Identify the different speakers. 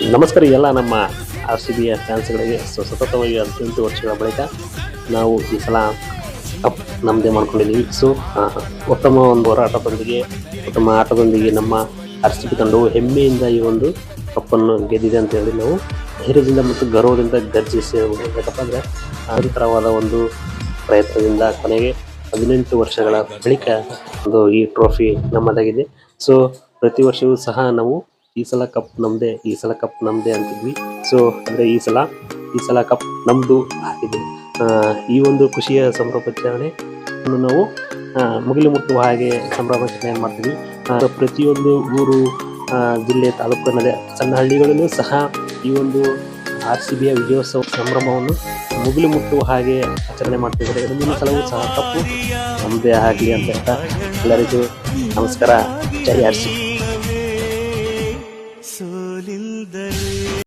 Speaker 1: ನಮಸ್ಕಾರ ಎಲ್ಲ ನಮ್ಮ ಆರ್ ಸಿ ಬಿಯ ಫ್ಯಾನ್ಸ್ಗಳಿಗೆ. ಸತತವಾಗಿ 18 ವರ್ಷಗಳ ಬಳಿಕ ನಾವು ಈ ಸಲ ಕಪ್ ನಮ್ಮದೇ ಮಾಡ್ಕೊಂಡಿದ್ದೀವಿ. ಉತ್ತಮ ಒಂದು ಹೋರಾಟದೊಂದಿಗೆ, ಉತ್ತಮ ಆಟದೊಂದಿಗೆ ನಮ್ಮ ಆರ್ ಸಿ ಬಿ ತಂಡವು ಹೆಮ್ಮೆಯಿಂದ ಈ ಒಂದು ಕಪ್ಪನ್ನು ಗೆದ್ದಿದೆ ಅಂತ ಹೇಳಿ ನಾವು ಧೈರ್ಯದಿಂದ ಮತ್ತು ಗೌರವದಿಂದ ಗರ್ಜಿಸಿ ಯಾಕಪ್ಪ ಅಂದರೆ ನಿರಂತರವಾದ ಒಂದು ಪ್ರಯತ್ನದಿಂದ ಕೊನೆಗೆ 18 ವರ್ಷಗಳ ಬಳಿಕ ಈ ಟ್ರೋಫಿ ನಮ್ಮದಾಗಿದೆ. ಪ್ರತಿ ವರ್ಷವೂ ಸಹ ನಾವು ಈ ಸಲ ಕಪ್ ನಮ್ಮದೇ ಅಂತಿದ್ವಿ. ಅಂದರೆ ಈ ಸಲ ಕಪ್ ನಮ್ಮದು ಆಗಿದೆ. ಈ ಒಂದು ಖುಷಿಯ ಸಂಭ್ರಮಾಚರಣೆ ನಾವು ಮುಗಿಲು ಮುಟ್ಟುವ ಹಾಗೆ ಸಂಭ್ರಮಾಚರಣೆ ಮಾಡ್ತೀವಿ. ಪ್ರತಿಯೊಂದು ಊರು, ಜಿಲ್ಲೆ, ತಾಲೂಕಿನ ಸಣ್ಣ ಹಳ್ಳಿಗಳಲ್ಲೂ ಸಹ ಈ ಒಂದು ಆರ್ ಸಿ ಬಿಯ ವಿಜಯೋತ್ಸವ ಸಂಭ್ರಮವನ್ನು ಮುಗಿಲು ಮುಟ್ಟುವ ಹಾಗೆ ಆಚರಣೆ ಮಾಡ್ತಿದ್ದಾರೆ. ಮುಂದಿನ ಸಲವೂ ಸಹ ಕಪ್ಪು ನಮ್ಮದೇ ಆಗಲಿ ಅಂತ ಎಲ್ಲರಿಗೂ ನಮಸ್ಕಾರ. ಜೈ ಆರ್ ಸಿ ಬಿ.